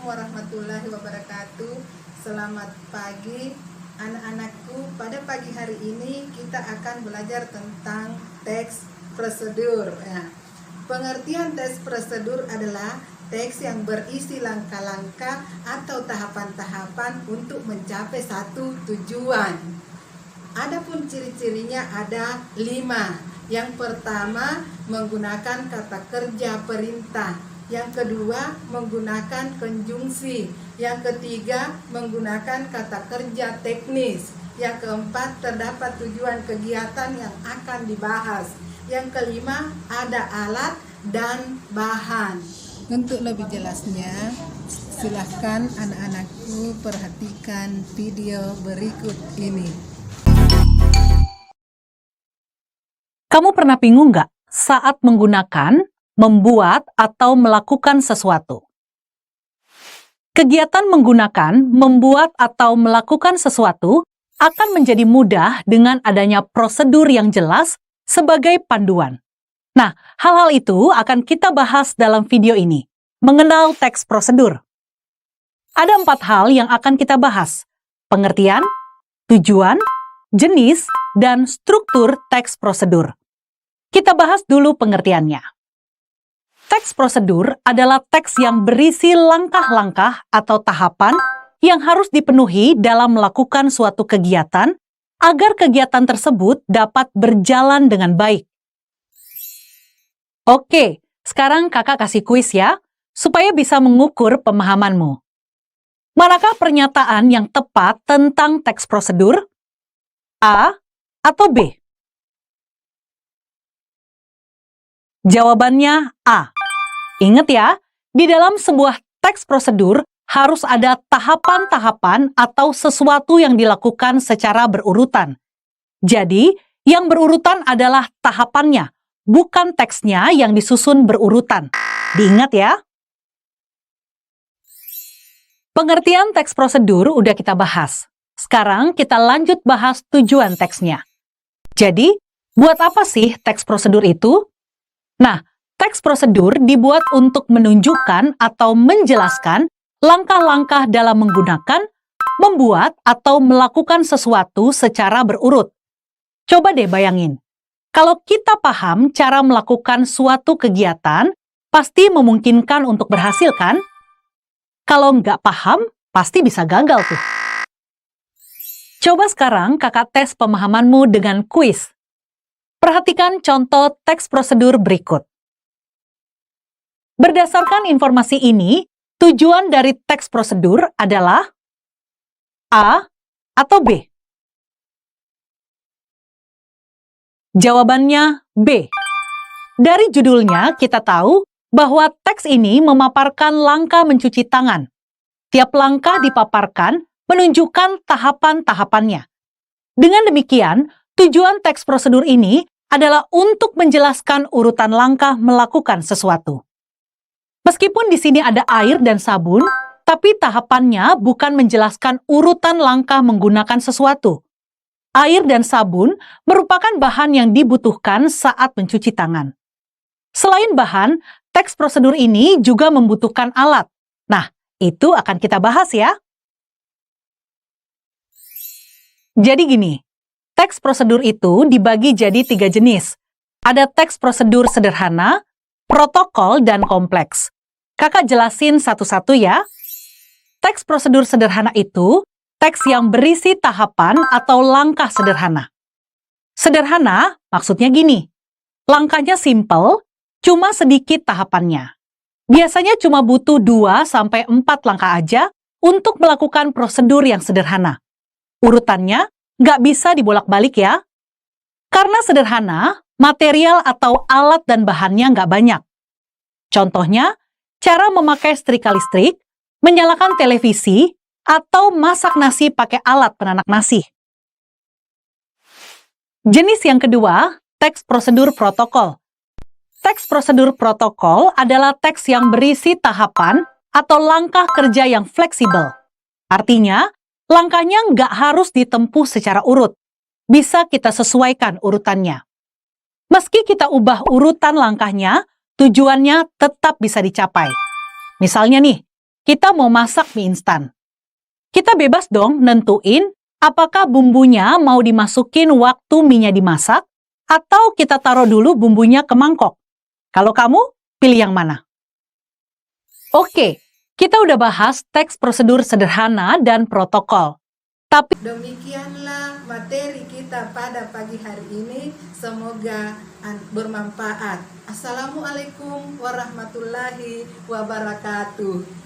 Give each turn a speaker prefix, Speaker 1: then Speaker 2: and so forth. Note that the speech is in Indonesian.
Speaker 1: warahmatullahi wabarakatuh. Selamat pagi anak-anakku. Pada pagi hari ini kita akan belajar tentang teks prosedur. Pengertian teks prosedur adalah teks yang berisi langkah-langkah atau tahapan-tahapan untuk mencapai satu tujuan. Adapun ciri-cirinya ada 5. Yang pertama, menggunakan kata kerja perintah. Yang kedua, menggunakan konjungsi. Yang ketiga, menggunakan kata kerja teknis. Yang keempat, terdapat tujuan kegiatan yang akan dibahas. Yang kelima, ada alat dan bahan. Untuk lebih jelasnya, silahkan anak-anakku perhatikan video berikut ini.
Speaker 2: Kamu pernah bingung nggak saat menggunakan, membuat, atau melakukan sesuatu? Kegiatan menggunakan, membuat, atau melakukan sesuatu akan menjadi mudah dengan adanya prosedur yang jelas sebagai panduan. Nah, hal-hal itu akan kita bahas dalam video ini, mengenal teks prosedur. Ada 4 hal yang akan kita bahas: pengertian, tujuan, jenis, dan struktur teks prosedur. Kita bahas dulu pengertiannya. Teks prosedur adalah teks yang berisi langkah-langkah atau tahapan yang harus dipenuhi dalam melakukan suatu kegiatan agar kegiatan tersebut dapat berjalan dengan baik. Oke, sekarang kakak kasih kuis ya, supaya bisa mengukur pemahamanmu. Manakah pernyataan yang tepat tentang teks prosedur? A atau B? Jawabannya A. Ingat ya, di dalam sebuah teks prosedur harus ada tahapan-tahapan atau sesuatu yang dilakukan secara berurutan. Jadi, yang berurutan adalah tahapannya, bukan teksnya yang disusun berurutan. Diingat ya. Pengertian teks prosedur udah kita bahas. Sekarang kita lanjut bahas tujuan teksnya. Jadi, buat apa sih teks prosedur itu? Nah, teks prosedur dibuat untuk menunjukkan atau menjelaskan langkah-langkah dalam menggunakan, membuat, atau melakukan sesuatu secara berurut. Coba deh bayangin, kalau kita paham cara melakukan suatu kegiatan, pasti memungkinkan untuk berhasil kan? Kalau nggak paham, pasti bisa gagal tuh. Coba sekarang kakak tes pemahamanmu dengan kuis. Perhatikan contoh teks prosedur berikut. Berdasarkan informasi ini, tujuan dari teks prosedur adalah A atau B? Jawabannya B. Dari judulnya kita tahu bahwa teks ini memaparkan langkah mencuci tangan. Tiap langkah dipaparkan menunjukkan tahapan-tahapannya. Dengan demikian, tujuan teks prosedur ini adalah untuk menjelaskan urutan langkah melakukan sesuatu. Meskipun di sini ada air dan sabun, tapi tahapannya bukan menjelaskan urutan langkah menggunakan sesuatu. Air dan sabun merupakan bahan yang dibutuhkan saat mencuci tangan. Selain bahan, teks prosedur ini juga membutuhkan alat. Nah, itu akan kita bahas ya. Jadi gini, teks prosedur itu dibagi jadi 3 jenis. Ada teks prosedur sederhana, protokol, dan kompleks. Kakak jelasin satu-satu ya. Teks prosedur sederhana itu teks yang berisi tahapan atau langkah sederhana. Sederhana maksudnya gini, langkahnya simple, cuma sedikit tahapannya. Biasanya cuma butuh 2-4 langkah aja untuk melakukan prosedur yang sederhana. Urutannya nggak bisa dibolak-balik ya. Karena sederhana, material atau alat dan bahannya nggak banyak. Contohnya, cara memakai setrika listrik, menyalakan televisi, atau masak nasi pakai alat penanak nasi. Jenis yang kedua, teks prosedur protokol. Teks prosedur protokol adalah teks yang berisi tahapan atau langkah kerja yang fleksibel. Artinya, langkahnya nggak harus ditempuh secara urut. Bisa kita sesuaikan urutannya. Meski kita ubah urutan langkahnya, tujuannya tetap bisa dicapai. Misalnya nih, kita mau masak mie instan. Kita bebas dong nentuin apakah bumbunya mau dimasukin waktu mie-nya dimasak, atau kita taruh dulu bumbunya ke mangkok. Kalau kamu, pilih yang mana? Oke, kita udah bahas teks prosedur sederhana dan protokol. Tapi
Speaker 1: Demikianlah materi kita pada pagi hari ini. Semoga bermanfaat. Assalamualaikum warahmatullahi wabarakatuh.